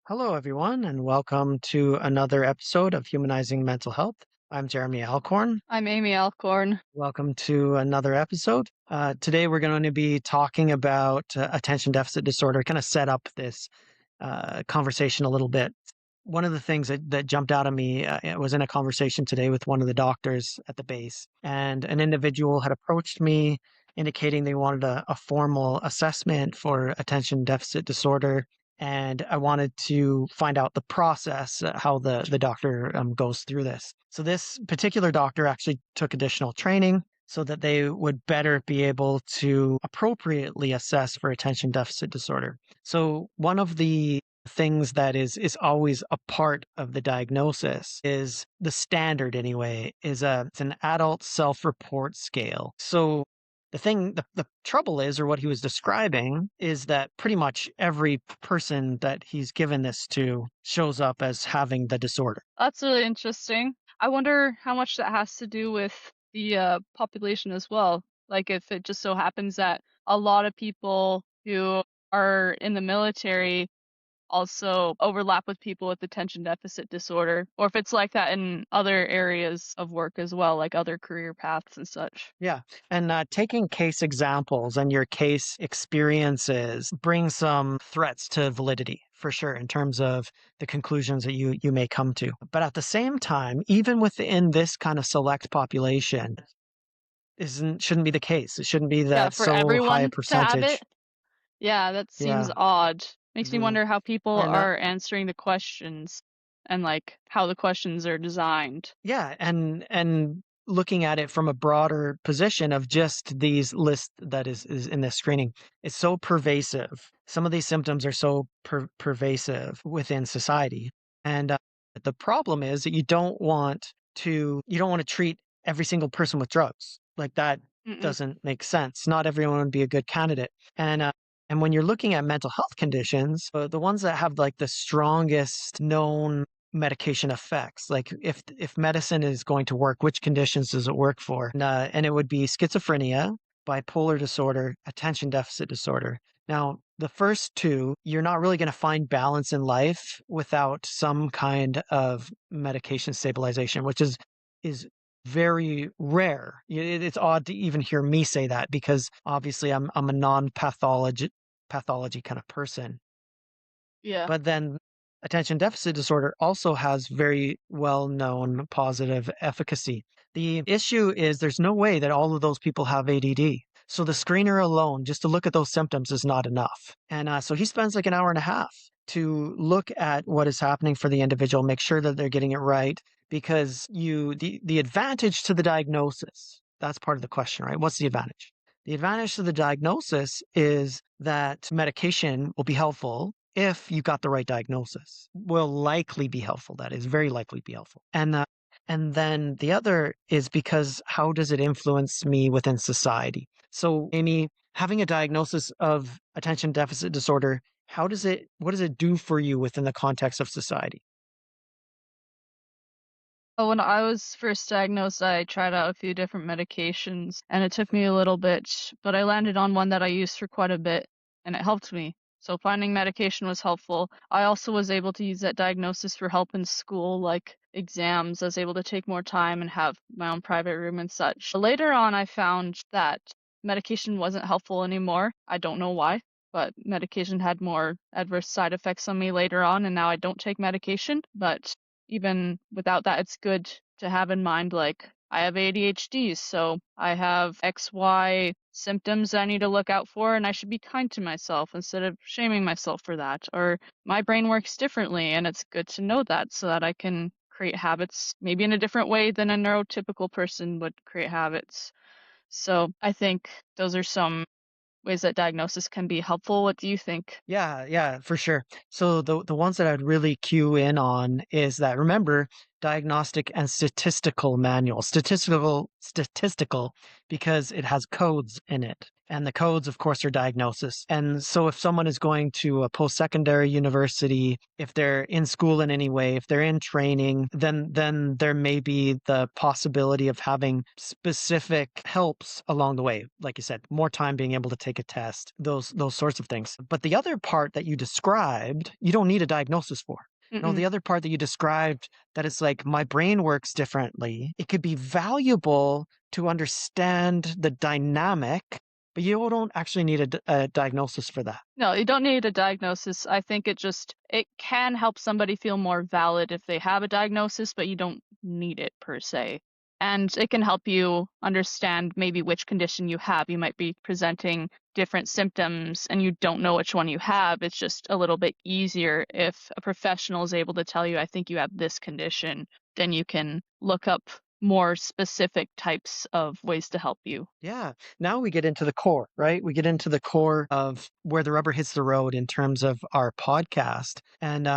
Hello, everyone, and welcome to another episode of Humanizing Mental Health. I'm Jeremy Alcorn. I'm Amy Alcorn. Welcome to another episode. Today, we're going to be talking about attention deficit disorder, kind of set up this conversation a little bit. One of the things that jumped out at me was in a conversation today with one of the doctors at the base, and an individual had approached me indicating they wanted a formal assessment for attention deficit disorder. And I wanted to find out the process, how the doctor goes through this. So, this particular doctor actually took additional training so that they would better be able to appropriately assess for attention deficit disorder. So, one of the things that is always a part of the diagnosis is the standard anyway is it's an adult self-report scale. So the trouble is, or what he was describing, is that pretty much every person that he's given this to shows up as having the disorder. That's really interesting. I wonder how much that has to do with the population as well. Like, if it just so happens that a lot of people who are in the military also overlap with people with attention deficit disorder, or if it's like that in other areas of work as well, like other career paths and such. Yeah. And taking case examples and your case experiences bring some threats to validity for sure in terms of the conclusions that you may come to. But at the same time, even within this kind of select population, isn't shouldn't be the case. It shouldn't be Yeah, that for so high a everyone to have it. percentage. Yeah, that seems Yeah. odd. Makes me Mhm. wonder how people And are answering the questions and like how the questions are designed. yeah, and looking at it from a broader position of just these lists that is in this screening, it's so pervasive. Some of these symptoms are so pervasive within society, and the problem is that you don't want to treat every single person with drugs like that. Mm-mm. Doesn't make sense. Not everyone would be a good candidate, and when you're looking at mental health conditions, the ones that have like the strongest known medication effects. Like if medicine is going to work, which conditions does it work for? And it would be schizophrenia, bipolar disorder, attention deficit disorder. Now, the first two, you're not really going to find balance in life without some kind of medication stabilization, which is very rare. It's odd to even hear me say that because obviously I'm a non-pathology kind of person. Yeah. But then attention deficit disorder also has very well known positive efficacy. The issue is there's no way that all of those people have ADD. So the screener alone, just to look at those symptoms, is not enough. And so he spends like an hour and a half to look at what is happening for the individual, make sure that they're getting it right. Because the advantage to the diagnosis, that's part of the question, right? What's the advantage? The advantage to the diagnosis is that medication will be helpful if you got the right diagnosis. Will likely be helpful. That is very likely be helpful. And then the other is because how does it influence me within society? So, Amy, having a diagnosis of attention deficit disorder, what does it do for you within the context of society? When I was first diagnosed, I tried out a few different medications and it took me a little bit, but I landed on one that I used for quite a bit and it helped me. So finding medication was helpful. I also was able to use that diagnosis for help in school, like exams. I was able to take more time and have my own private room and such. Later on, I found that medication wasn't helpful anymore. I don't know why, but medication had more adverse side effects on me later on, and now I don't take medication. But even without that, it's good to have in mind, like, I have ADHD, so I have XY symptoms I need to look out for, and I should be kind to myself instead of shaming myself for that. Or my brain works differently, and it's good to know that so that I can create habits maybe in a different way than a neurotypical person would create habits. So I think those are some ways that diagnosis can be helpful. What do you think? Yeah, yeah, for sure. So the ones that I'd really cue in on is that remember Diagnostic and Statistical Manual. Statistical because it has codes in it. And the codes, of course, are diagnosis. And so if someone is going to a post-secondary university, if they're in school in any way, if they're in training, then there may be the possibility of having specific helps along the way. Like you said, more time being able to take a test, those sorts of things. But the other part that you described, you don't need a diagnosis for. No, Mm-mm. the other part that you described, that it's like my brain works differently. It could be valuable to understand the dynamic, but you don't actually need a diagnosis for that. No, you don't need a diagnosis. I think it can help somebody feel more valid if they have a diagnosis, but you don't need it per se. And it can help you understand maybe which condition you have. You might be presenting different symptoms and you don't know which one you have. It's just a little bit easier if a professional is able to tell you, I think you have this condition, then you can look up more specific types of ways to help you. Yeah. Now we get into the core, right? We get into the core of where the rubber hits the road in terms of our podcast. And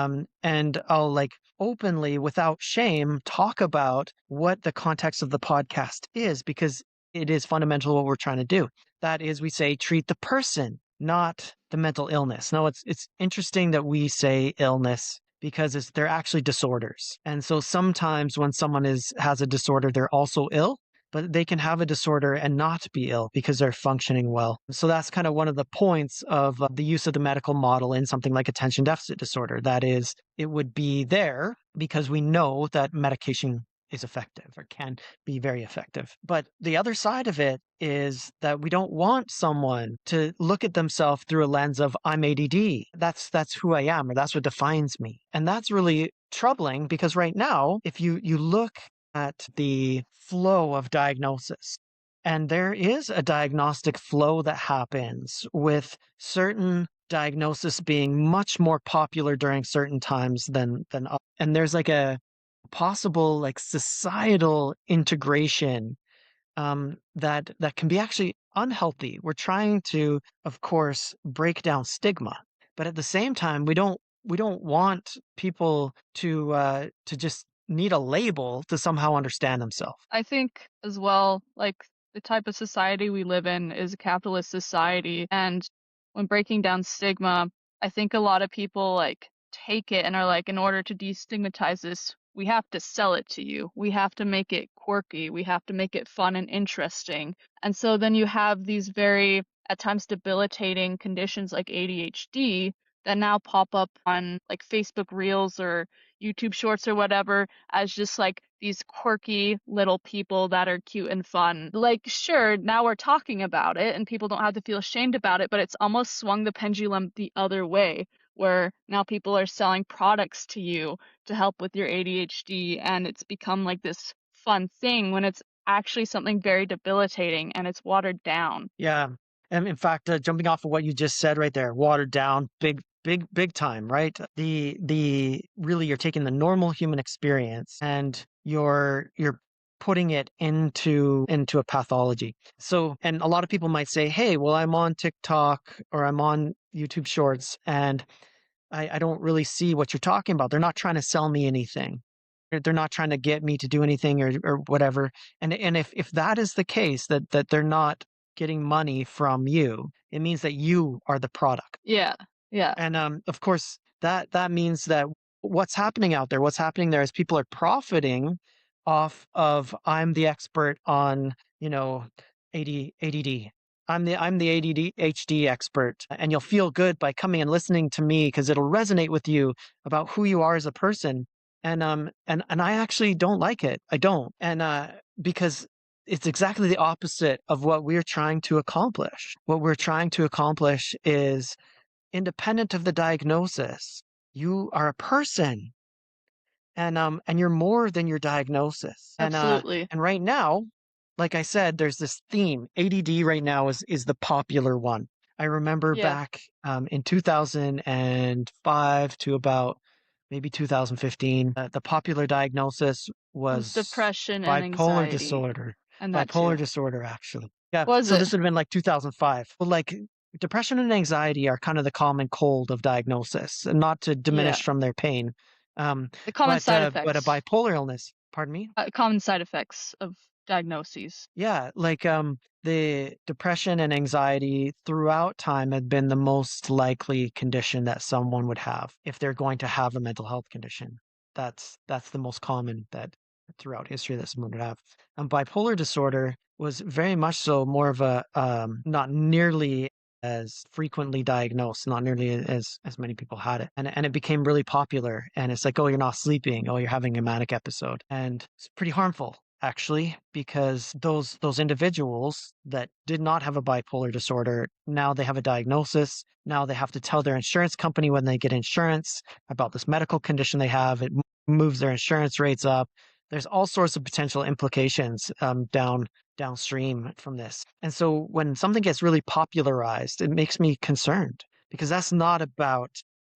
I'll like openly without shame talk about what the context of the podcast is because it is fundamental what we're trying to do. That is we say treat the person, not the mental illness. No, it's interesting that we say illness because they're actually disorders. And so sometimes when someone has a disorder, they're also ill, but they can have a disorder and not be ill because they're functioning well. So that's kind of one of the points of the use of the medical model in something like attention deficit disorder. That is, it would be there because we know that medication is effective or can be very effective. But the other side of it is that we don't want someone to look at themselves through a lens of I'm ADD. That's who I am or that's what defines me. And that's really troubling because right now, if you look at the flow of diagnosis. And there is a diagnostic flow that happens with certain diagnosis being much more popular during certain times than and there's like a possible like societal integration that can be actually unhealthy. We're trying to, of course, break down stigma, but at the same time, we don't want people to just need a label to somehow understand themselves. I think as well, like the type of society we live in is a capitalist society. And when breaking down stigma, I think a lot of people like take it and are like, in order to destigmatize this, we have to sell it to you. We have to make it quirky. We have to make it fun and interesting. And so then you have these very, at times, debilitating conditions like ADHD that now pop up on like Facebook Reels or YouTube Shorts or whatever as just like these quirky little people that are cute and fun. Like, sure, now we're talking about it and people don't have to feel ashamed about it, but it's almost swung the pendulum the other way, where now people are selling products to you to help with your ADHD, and it's become like this fun thing when it's actually something very debilitating and it's watered down. Yeah. And in fact, jumping off of what you just said right there, watered down, big time, right? The really you're taking the normal human experience and you're putting it into a pathology. So, and a lot of people might say, "Hey, well, I'm on TikTok or I'm on YouTube Shorts, and I don't really see what you're talking about. They're not trying to sell me anything. They're not trying to get me to do anything or whatever." And if that is the case, that they're not getting money from you, it means that you are the product. Yeah, yeah, And of course, that means that what's happening there is people are profiting off of I'm the expert on, ADD. I'm the ADHD expert, and you'll feel good by coming and listening to me because it'll resonate with you about who you are as a person. And I actually don't like it. I don't. And because it's exactly the opposite of what we're trying to accomplish. What we're trying to accomplish is independent of the diagnosis. You are a person and you're more than your diagnosis. absolutely. And right now, like I said, there's this theme. ADD right now is the popular one. I remember Yeah, back in 2005 to about maybe 2015, the popular diagnosis it was was depression and bipolar anxiety disorder. and that Bipolar too. disorder, actually. Yeah. Was So it? this would have been like 2005. Well, like depression and anxiety are kind of the common cold of diagnosis, and not to Yeah. diminish from their pain. The common side But a effects. bipolar illness, pardon me? Common side effects of diagnoses. Yeah, like, the depression and anxiety throughout time had been the most likely condition that someone would have if they're going to have a mental health condition. That's the most common that throughout history that someone would have. Bipolar disorder was very much so more of a, not nearly as frequently diagnosed, not nearly as many people had it. And it became really popular. And it's like, oh, you're not sleeping, oh, you're having a manic episode. And it's pretty harmful actually, because those individuals that did not have a bipolar disorder, now they have a diagnosis. Now they have to tell their insurance company when they get insurance about this medical condition they have. It moves their insurance rates up. There's all sorts of potential implications downstream from this. And so when something gets really popularized, it makes me concerned because that's not about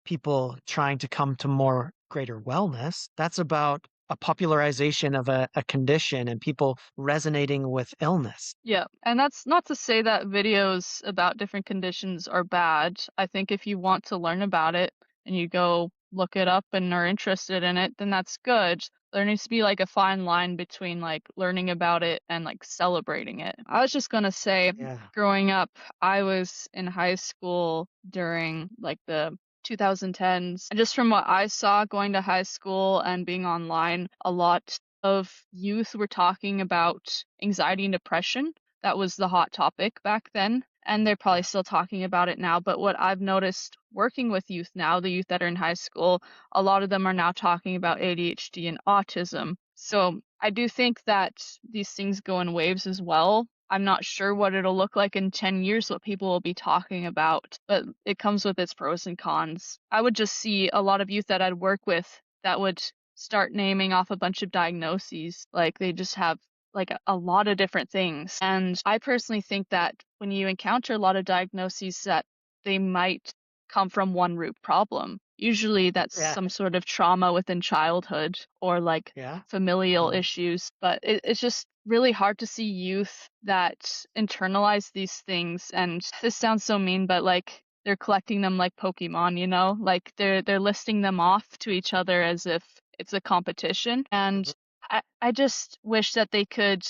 people trying to come to more greater wellness. That's about a popularization of a condition and people resonating with illness. Yeah, and that's not to say that videos about different conditions are bad. I think if you want to learn about it and you go look it up and are interested in it, then that's good. There needs to be like a fine line between like learning about it and like celebrating it. I was just gonna say, Yeah. growing up, I was in high school during like the 2010s. And just from what I saw going to high school and being online, a lot of youth were talking about anxiety and depression. That was the hot topic back then. And they're probably Yeah. still talking about it now. But what I've noticed working with youth now, the youth that are in high school, a lot of them are now talking about ADHD and autism. So I do think that these things go in waves as well. I'm not sure what it'll look like in 10 years, what people will be talking about, but it comes with its pros and cons. I would just see a lot of youth that I'd work with that would start naming off a bunch of diagnoses. Like they just have like a lot of different things. And I personally think that when you encounter a lot of diagnoses that they might come from one root problem. Usually that's Yeah. some sort of trauma within childhood or like Yeah. familial Mm. issues, but it's just really hard to see youth that internalize these things. And this sounds so mean, but like they're collecting them like Pokemon, you know? Like they're listing them off to each other as if it's a competition. And Mhm. I just wish that they could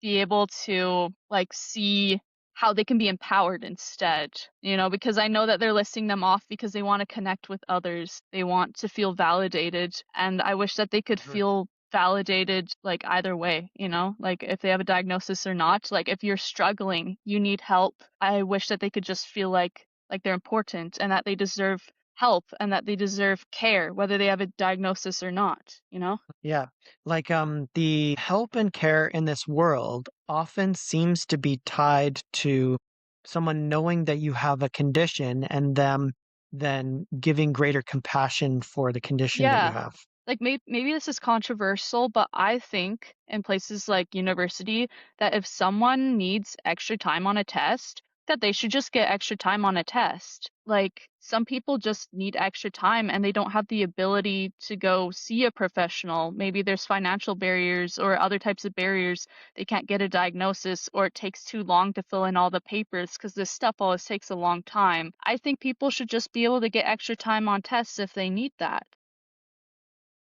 be able to like see how they can be empowered instead, you know, because I know that they're listing them off because they want to connect with others. They want to feel validated. And I wish that they could Mhm. feel validated like either way, you know, like if they have a diagnosis or not. Like if you're struggling, you need help. I wish that they could just feel like they're important and that they deserve help and that they deserve care, whether they have a diagnosis or not, you know? Yeah. Like, the help and care in this world often seems to be tied to someone knowing that you have a condition and them then giving greater compassion for the condition that you Yeah. have. Like maybe this is controversial, but I think in places like university that if someone needs extra time on a test, that they should just get extra time on a test. Like some people just need extra time and they don't have the ability to go see a professional. Maybe there's financial barriers or other types of barriers. They can't get a diagnosis or it takes too long to fill in all the papers because this stuff always takes a long time. I think people should just be able to get extra time on tests if they need that.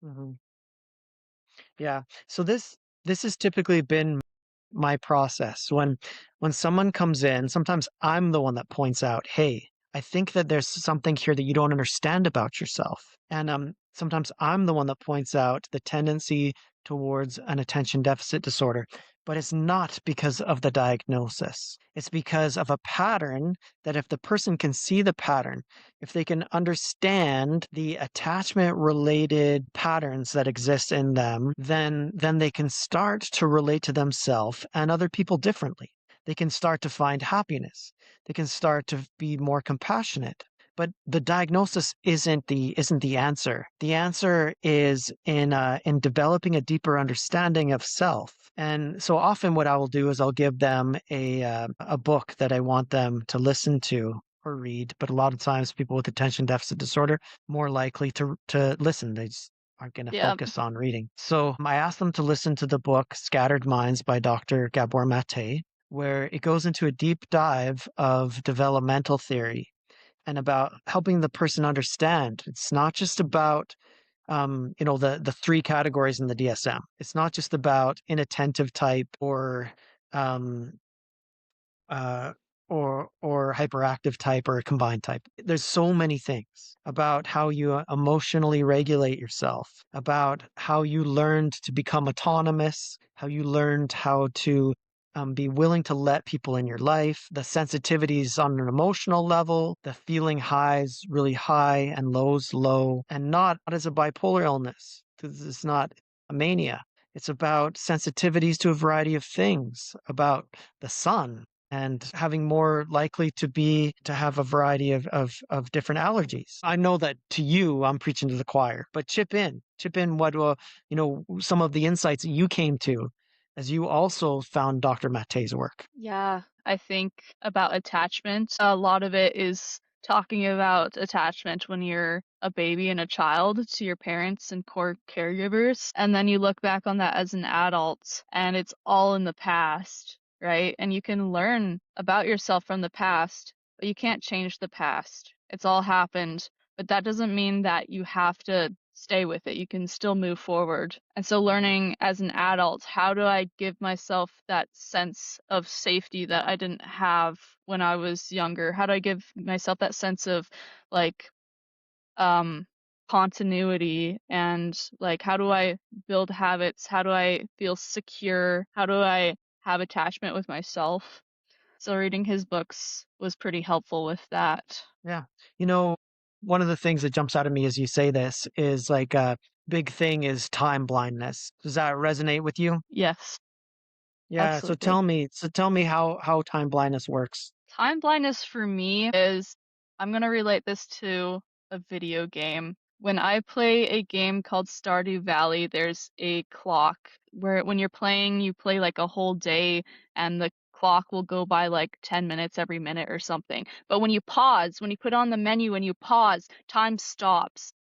Mhm. Yeah. So this has typically been my process. When someone comes in, sometimes I'm the one that points out, "Hey, I think that there's something here that you don't understand about yourself." And sometimes I'm the one that points out the tendency towards an attention deficit disorder, but it's not because of the diagnosis. It's because of a pattern that if the person can see the pattern, if they can understand the attachment related patterns that exist in them, then they can start to relate to themselves and other people differently. They can start to find happiness. They can start to be more compassionate. But the diagnosis isn't the answer. The answer is in developing a deeper understanding of self. And so often, what I will do is I'll give them a book that I want them to listen to or read. But a lot of times, people with attention deficit disorder more likely to listen. They just aren't going to Yeah. focus on reading. So I asked them to listen to the book "Scattered Minds" by Dr. Gabor Mate, where it goes into a deep dive of developmental theory and about helping the person understand. It's not just about the three categories in the DSM. It's not just about inattentive type um, uh, or hyperactive type or a combined type. There's so many things about how you emotionally regulate yourself, about how you learned to become autonomous, how you learned how to be willing to let people in your life, the sensitivities on an emotional level, the feeling highs really high and lows low, and not as a bipolar illness, because it's not a mania. It's about sensitivities to a variety of things, about the sun, and having more likely to have a variety of different allergies. I know that to you, I'm preaching to the choir, but chip in what, some of the insights that you came to as you also found Dr. Mate's work. Yeah, I think about attachment. A lot of it is talking about attachment when you're a baby and a child to your parents and core caregivers. And then you look back on that as an adult and it's all in the past, right? And you can learn about yourself from the past, but you can't change the past. It's all happened, but that doesn't mean that you have to stay with it. You can still move forward. And so learning as an adult, how do I give myself that sense of safety that I didn't have when I was younger? How do I give myself that sense of like um continuity and like how do I build habits? How do I feel secure? How do I have attachment with myself? So reading his books was pretty helpful with that. Yeah. You know, one of the things that jumps out at me as you say this is like a big thing is time blindness. Does that resonate with you? Yes, Yeah. absolutely. So tell me how time blindness works. Time blindness for me is I'm gonna relate this to a video game. When I play a game called Stardew Valley, there's a clock where when you're playing, you play like a whole day and the clock will go by like 10 minutes every minute or something. But when you pause, when you put on the menu and you pause, time stops.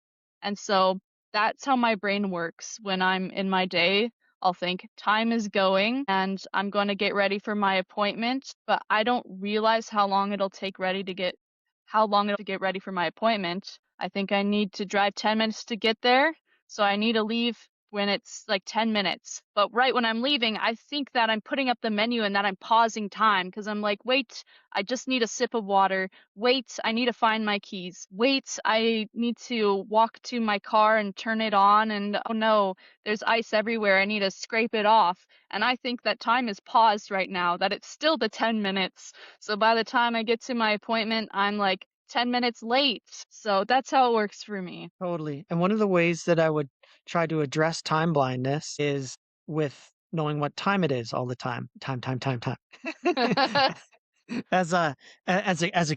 And so that's how my brain works when I'm in my day. I'll think time is going and I'm going to get ready for my appointment, but I don't realize how long it'll to get ready for my appointment. I think I need to drive 10 minutes to get there, so I need to leave when it's like 10 minutes. But right when I'm leaving, I think that I'm putting up the menu and that I'm pausing time because I'm like, wait, I just need a sip of water. Wait, I need to find my keys. Wait, I need to walk to my car and turn it on. And oh no, there's ice everywhere. I need to scrape it off. And I think that time is paused right now, that it's still the 10 minutes. So by the time I get to my appointment, I'm like 10 minutes late. So that's how it works for me. Totally. And one of the ways that I would try to address time blindness is with knowing what time it is all the time. Time. As a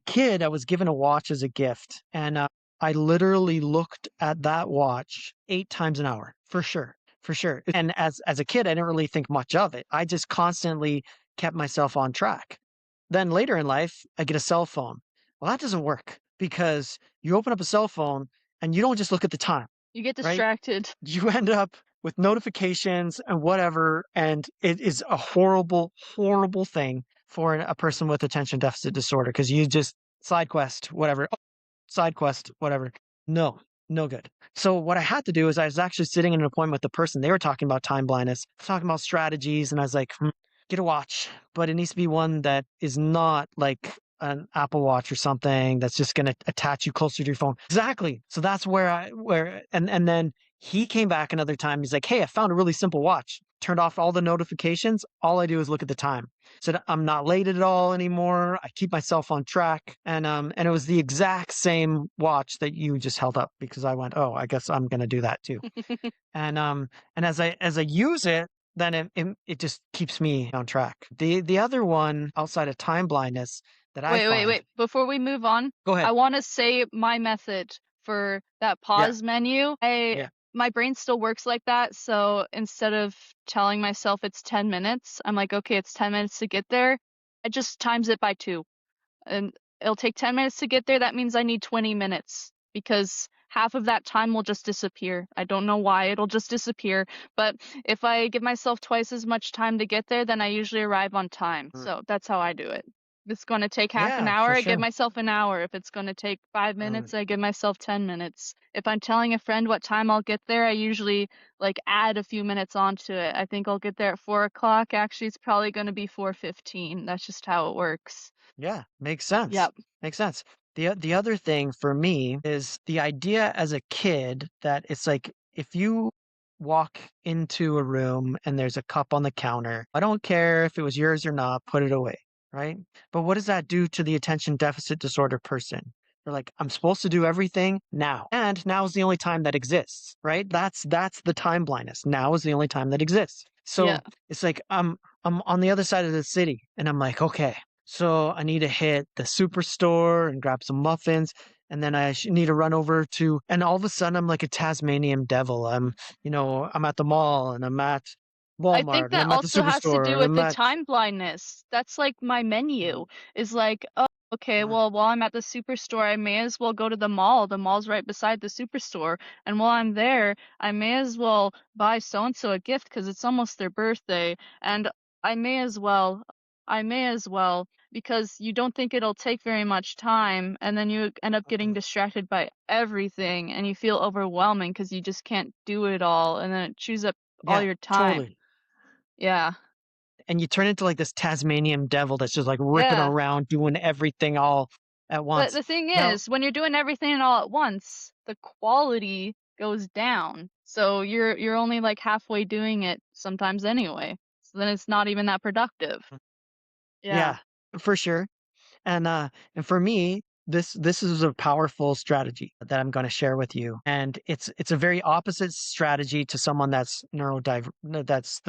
kid, I was given a watch as a gift, and I literally looked at that watch 8 times an hour for sure. And as a kid, I didn't really think much of it. I just constantly kept myself on track. Then later in life, I get a cell phone. Well, that doesn't work because you open up a cell phone and you don't just look at the time, You get right? distracted. You end up with notifications and whatever, and it is a horrible, horrible thing for a person with attention deficit disorder because you just side quest, whatever, side quest, whatever. No, no good. So what I had to do is I was actually sitting in an appointment with the person. They were talking about time blindness, talking about strategies, and I was like, get a watch, but it needs to be one that is not like an Apple Watch or something that's just going to attach you closer to your phone. Exactly. So that's and then he came back another time. He's like, hey, I found a really simple watch. Turned off all the notifications. All I do is look at the time. Said I'm not late at all anymore. I keep myself on track. And it was the exact same watch that you just held up because I went, oh, I guess I'm gonna do that too. And as I use it, then it just keeps me on track. The other one outside of time blindness that I find. Wait. Before we move on, Go I ahead. want to say my method for that Yeah, pause menu. yeah. My brain still works like that, so instead of telling myself it's 10 minutes, I'm like, okay, it's 10 minutes to get there. I just times it by 2. And it'll take 10 minutes to get there. That means I need 20 minutes because half of that time will just disappear. I don't know why, it'll just disappear. But if I give myself twice as much time to get there, then I usually arrive on time. Mm. So that's how I do it. If it's gonna take half an Yeah, hour, for I give sure. myself an hour. If it's gonna take 5 Um, minutes, I give myself 10 minutes. If I'm telling a friend what time I'll get there, I usually, like, add a few minutes onto it. I think I'll get there at 4 o'clock. Actually, it's probably gonna be 4:15. That's just how it works. yeah, makes sense. Yep. Makes sense. The other thing for me is the idea as a kid that it's like if you walk into a room and there's a cup on the counter, I don't care if it was yours or not, put it away, right? But what does that do to the attention deficit disorder person? They're like, I'm supposed to do everything now. And now is the only time that exists, right? That's the time blindness. Now is the only time that exists. Yeah. So it's like I'm on the other side of the city and I'm like, okay, so I need to hit the superstore and grab some muffins. And then need to run over to, and all of a sudden I'm like a Tasmanian devil. I'm at the mall and I'm at I think Walmart and that I'm at the also has to superstore do and with I'm the at, time blindness. That's like my Mhm. menu is like, oh, okay, uh, well, while I'm at the superstore, I may as well go to the mall. The mall's right beside the superstore. And while I'm there, I may as well buy so and so a gift because it's almost their birthday. And I may as well, I may as well, because you don't think it'll take very much time. And then you end up getting uh, distracted by everything and you feel overwhelming because you just can't do it all. And then it chews up all yeah, your time. totally. Yeah. And you turn into like this Tasmanian devil that's just like ripping Yeah. around, doing everything all at But once. the thing Now, is, when you're doing everything all at once, the quality goes down. So you're only like halfway doing it sometimes anyway. So then it's not even that productive. Yeah. yeah, for sure. And for me, this is a powerful strategy that I'm going to share with you. And it's a very opposite strategy to someone that's neurodiver no, that's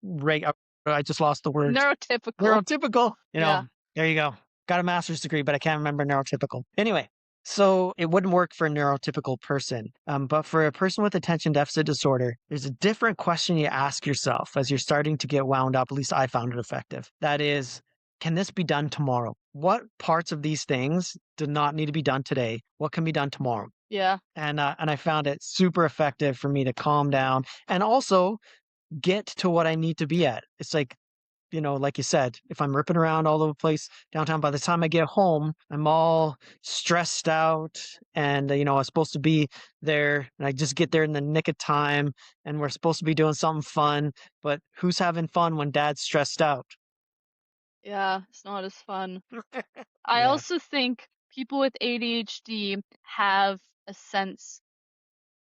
reg I just lost the words. Neurotypical. Neurotypical, Yeah. there you go. Got a master's degree, but I can't remember neurotypical. Anyway, so it wouldn't work for a neurotypical person. But for a person with attention deficit disorder, there's a different question you ask yourself as you're starting to get wound up. At least I found it effective. That is, can this be done tomorrow? What parts of these things do not need to be done today? What can be done tomorrow? Yeah. And I found it super effective for me to calm down and also get to what I need to be at. It's like, like you said, if I'm ripping around all over the place downtown, by the time I get home, I'm all stressed out and, I was supposed to be there and I just get there in the nick of time and we're supposed to be doing something fun, but who's having fun when dad's stressed out? Yeah. It's not as fun. I Yeah. also think people with ADHD have a sense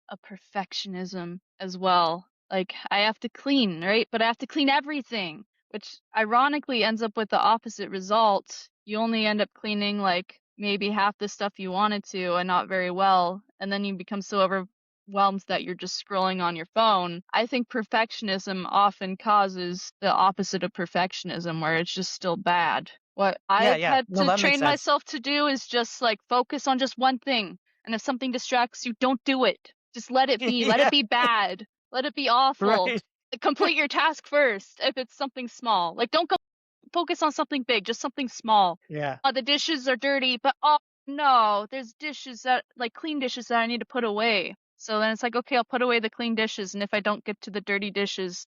a perfectionism as well. Like I have to clean, right? But I have to clean everything, which ironically ends up with the opposite result. You only end up cleaning like maybe half the stuff you wanted to and not very well, and then you become so overwhelmed that you're just scrolling on your phone. I think perfectionism often causes the opposite of perfectionism where it's just still bad. What Yeah, I've yeah. had No, to that makes train sense. myself to do is just like focus on just one thing. And if something distracts you, don't do it. Just let it be. Let it Yeah, be bad. Let it be awful. right. Complete your task first if it's something small. Like don't go focus on something big, just something small. Yeah. The dishes are dirty, but oh no, there's dishes that like clean dishes that I need to put away. So then it's like, okay, I'll put away the clean dishes, and if I don't get to the dirty dishes,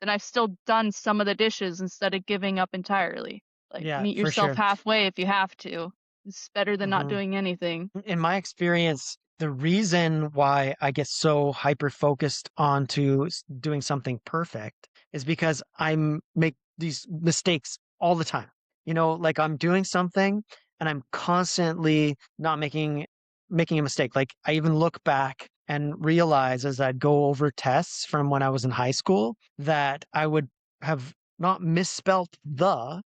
then I've still done some of the dishes instead of giving up entirely. Like Yeah, meet for yourself sure. halfway if you have to. It's better than not Mhm. doing anything. In my experience, the reason why I get so hyper focused onto doing something perfect is because make these mistakes all the time. Like I'm doing something and I'm constantly not making a mistake. Like I even look back and realize as I'd go over tests from when I was in high school that I would have not misspelt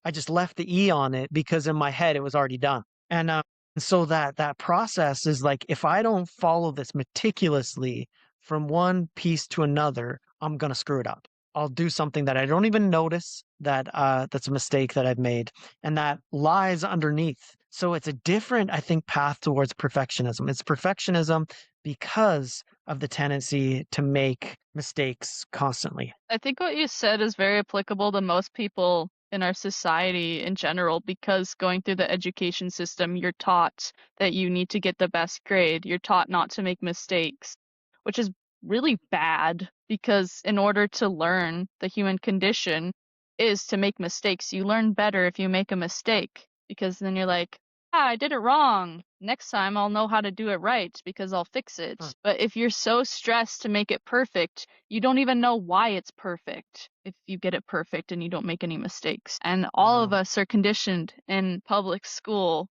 I just left the E on it because in my head it was already done. And so that process is like, if I don't follow this meticulously from one piece to another, I'm gonna screw it up. I'll do something that I don't even notice that's a mistake that I've made, and that lies underneath. So it's a different, I think, path towards perfectionism. It's perfectionism because of the tendency to make mistakes constantly. I think what you said is very applicable to most people in our society in general because going through the education system, you're taught that you need to get the best grade. You're taught not to make mistakes, which is really bad because in order to learn, the human condition is to make mistakes. You learn better if you make a mistake because then you're like, "Ah, I did it wrong. Next time I'll know how to do it right because I'll fix Huh. it." But if you're so stressed to make it perfect, you don't even know why it's perfect if you get it perfect and you don't make any mistakes. And all of Wow. us are conditioned in public school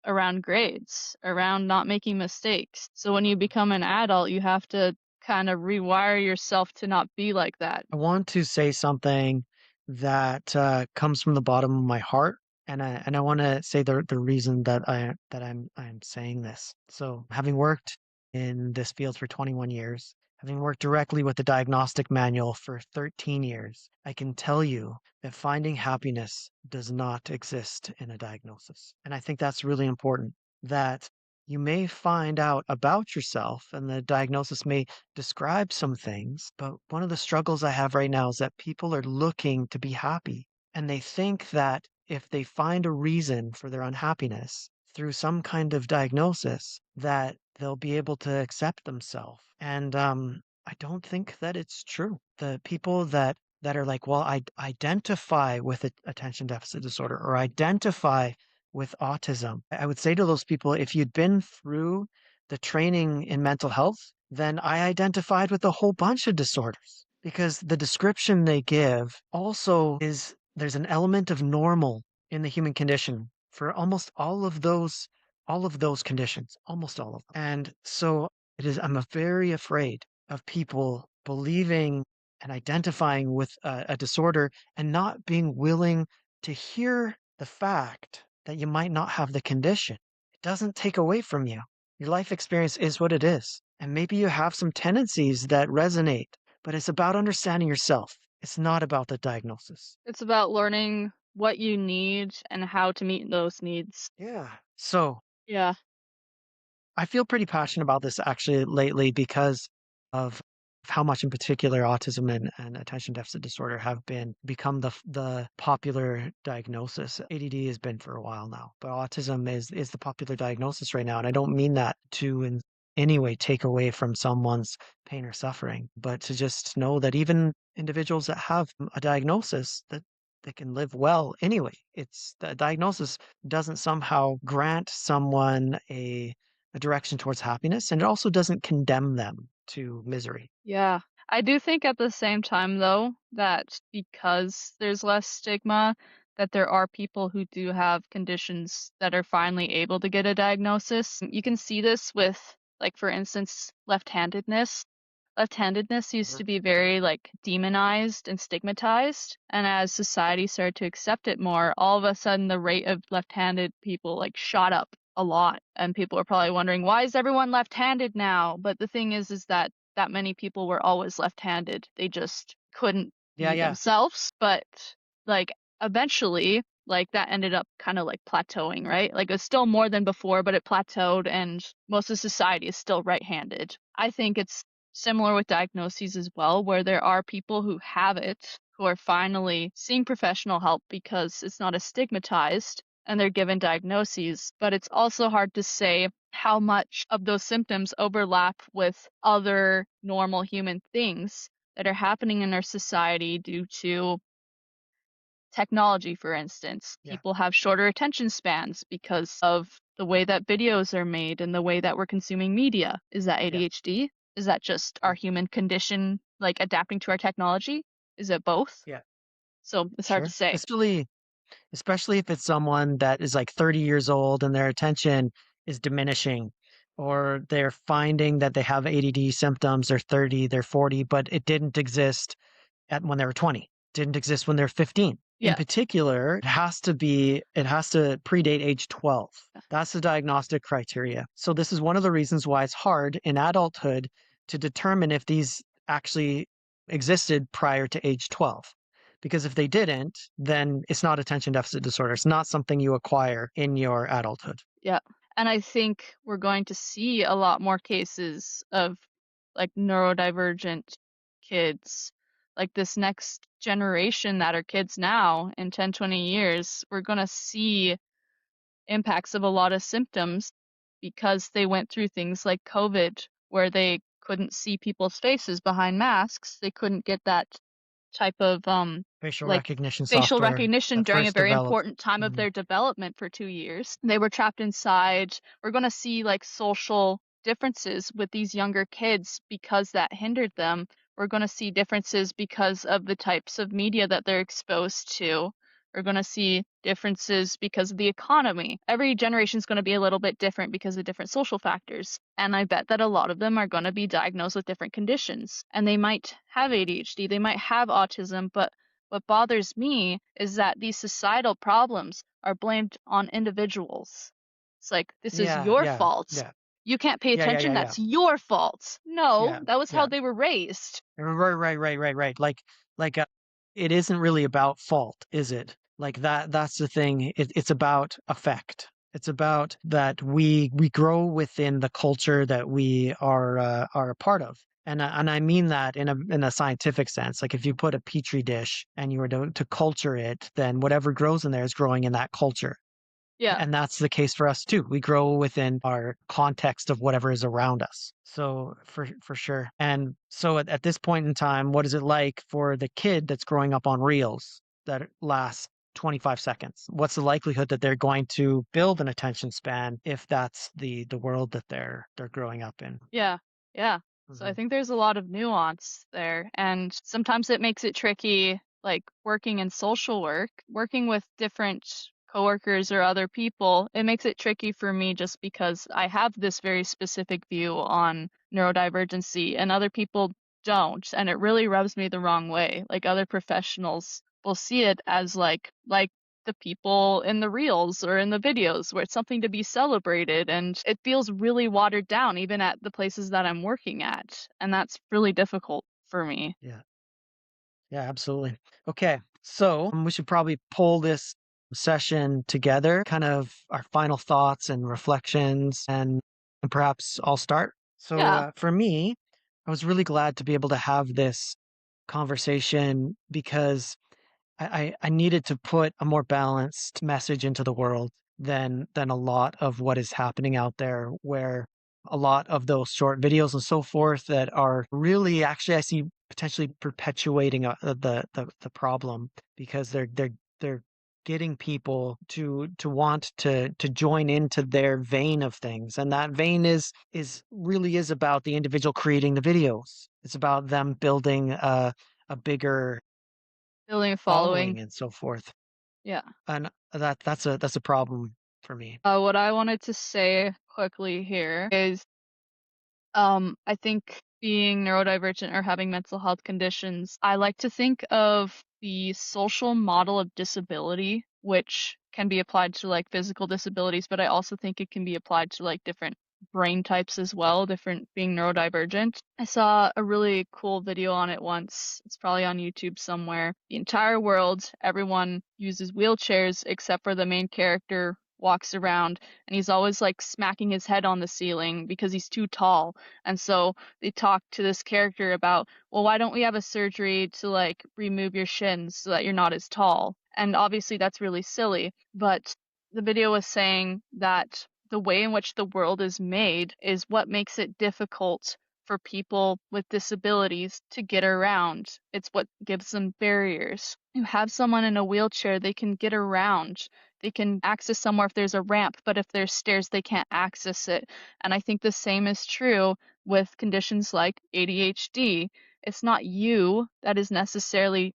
around grades, around not making mistakes. So when you become an adult, you have to kind of rewire yourself to not be like that. I want to say something that comes from the bottom of my heart, and I want to say the reason that I'm saying this. So, having worked in this field for 21 years, having worked directly with the diagnostic manual for 13 years, I can tell you that finding happiness does not exist in a diagnosis, and I think that's really important. That you may find out about yourself, and the diagnosis may describe some things, but one of the struggles I have right now is that people are looking to be happy. And they think that if they find a reason for their unhappiness through some kind of diagnosis, that they'll be able to accept themselves. And I don't think that it's true. The people that are like, well, I identify with attention deficit disorder or identify with autism. I would say to those people, if you'd been through the training in mental health, then I identified with a whole bunch of disorders because the description they give also is there's an element of normal in the human condition for almost all of those conditions, almost all of them. And so I'm very afraid of people believing and identifying with a disorder and not being willing to hear the fact that you might not have the condition. It doesn't take away from you. Your life experience is what it is. And maybe you have some tendencies that resonate, but it's about understanding yourself. It's not about the diagnosis. It's about learning what you need and how to meet those needs. Yeah. So Yeah. I feel pretty passionate about this actually lately because of how much in particular autism and attention deficit disorder have become the popular diagnosis. ADD has been for a while now, but autism is the popular diagnosis right now. And I don't mean that to in any way take away from someone's pain or suffering, but to just know that even individuals that have a diagnosis that they can live well anyway. It's the diagnosis doesn't somehow grant someone a direction towards happiness, and it also doesn't condemn them to misery. Yeah. I do think at the same time, though, that because there's less stigma, that there are people who do have conditions that are finally able to get a diagnosis. You can see this with, like, for instance, left-handedness. Left-handedness used Mhm. to be very, like, demonized and stigmatized, and as society started to accept it more, all of a sudden the rate of left-handed people, like, shot up a lot, and people are probably wondering, "Why is everyone left-handed now?" But the thing is that that many people were always left-handed. They just couldn't Yeah, be yeah, themselves, but, like, eventually, like, that ended up kinda, like, plateauing, right? Like, it's still more than before, but it plateaued, and most of society is still right-handed. I think it's similar with diagnoses as well, where there are people who have it, who are finally seeing professional help because it's not as stigmatized and they're given diagnoses. But it's also hard to say how much of those symptoms overlap with other normal human things that are happening in our society due to technology, for instance. yeah, People have shorter attention spans because of the way that videos are made and the way that we're consuming media. Is that yeah, ADHD? Is that just our yeah, human condition, like adapting to our technology? Is it both? yeah. So it's hard to Sure. say. Especially if it's someone that is like 30 years old and their attention is diminishing, or they're finding that they have ADD symptoms, they're 30, they're 40, but it didn't exist at when they were 20, didn't exist when they're 15. In Yeah. particular, it has to predate age 12. That's the diagnostic criteria. So this is one of the reasons why it's hard in adulthood to determine if these actually existed prior to age 12. Because if they didn't, then it's not attention deficit disorder. It's not something you acquire in your adulthood. Yeah. And I think we're going to see a lot more cases of like neurodivergent kids. Like this next generation that are kids now in 10, 20 years, we're going to see impacts of a lot of symptoms because they went through things like COVID where they couldn't see people's faces behind masks. They couldn't get that type of Facial like recognition facial software recognition that during a first very developed. important time of Mhm. their development for 2 years. They were trapped inside. We're going to see like social differences with these younger kids because that hindered them. We're going to see differences because of the types of media that they're exposed to. We're going to see differences because of the economy. Every generation is going to be a little bit different because of different social factors. And I bet that a lot of them are going to be diagnosed with different conditions. And they might have ADHD, they might have autism, but what bothers me is that these societal problems are blamed on individuals. It's like, this is Yeah, your yeah, fault. yeah, You can't pay yeah, yeah, attention. yeah, yeah, That's your fault. No, yeah, that was how yeah. they were raised. Right. Like, it isn't really about fault, is it? Like that's the thing. It's about effect. It's about that we grow within the culture that we are a part of. And I mean that in a scientific sense. Like if you put a petri dish and you were to culture it, then whatever grows in there is growing in that culture. Yeah. And that's the case for us too. We grow within our context of whatever is around us. So for sure. And so at this point in time, what is it like for the kid that's growing up on reels that last 25 seconds? What's the likelihood that they're going to build an attention span if that's the world that they're growing up in? Yeah, yeah. So I Mhm. think there's a lot of nuance there, and sometimes it makes it tricky, like working in social work, working with different coworkers or other people. It makes it tricky for me just because I have this very specific view on neurodivergency and other people don't, and it really rubs me the wrong way. Like other professionals will see it as like the people in the reels or in the videos where it's something to be celebrated, and it feels really watered down even at the places that I'm working at, and that's really difficult for me. Yeah. Yeah, absolutely. Okay. So we should probably pull this session together, kind of our final thoughts and reflections, and perhaps I'll start. So Yeah. for me, I was really glad to be able to have this conversation because I needed to put a more balanced message into the world than a lot of what is happening out there, where a lot of those short videos and so forth that are really actually I see potentially perpetuating the problem because they're getting people to want to join into their vein of things, and that vein is really is about the individual creating the videos. It's about them building a bigger Building a following. following and so forth. Yeah. And that's a problem for me. What I wanted to say quickly here is I think being neurodivergent or having mental health conditions, I like to think of the social model of disability, which can be applied to like physical disabilities, but I also think it can be applied to like different brain types as well, different being neurodivergent. I saw a really cool video on it once. It's probably on YouTube somewhere. The entire world, everyone uses wheelchairs except for the main character walks around and he's always like smacking his head on the ceiling because he's too tall. And so they talk to this character about, well, why don't we have a surgery to like remove your shins so that you're not as tall? And obviously that's really silly, but the video was saying that the way in which the world is made is what makes it difficult for people with disabilities to get around. It's what gives them barriers. You have someone in a wheelchair, they can get around. They can access somewhere if there's a ramp, but if there's stairs, they can't access it. And I think the same is true with conditions like ADHD. It's not you that is necessarily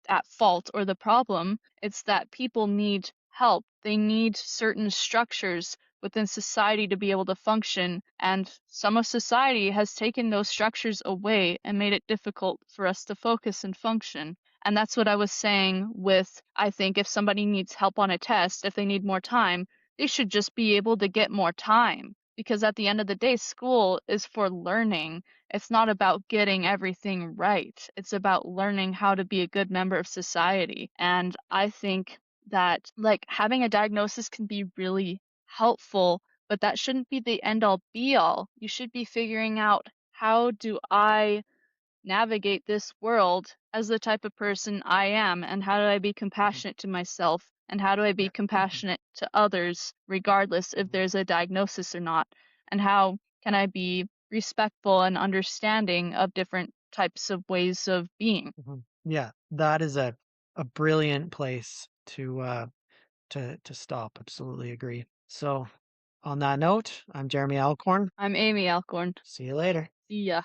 at fault or the problem. It's that people need help. They need certain structures within society to be able to function. And some of society has taken those structures away and made it difficult for us to focus and function. And that's what I was saying with, I think if somebody needs help on a test, if they need more time, they should just be able to get more time. Because at the end of the day, school is for learning. It's not about getting everything right. It's about learning how to be a good member of society. And I think that like having a diagnosis can be really helpful, but that shouldn't be the end all be all. You should be figuring out, how do I navigate this world as the type of person I am, and how do I be Mhm. compassionate to myself, and how do I be Yeah. Mhm. compassionate to others regardless if Mhm. there's a diagnosis or not, and how can I be respectful and understanding of different types of ways of being. Mhm. Yeah, that is a brilliant place to stop. Absolutely agree. So, on that note, I'm Jeremy Alcorn. I'm Amy Alcorn. See you later. See ya.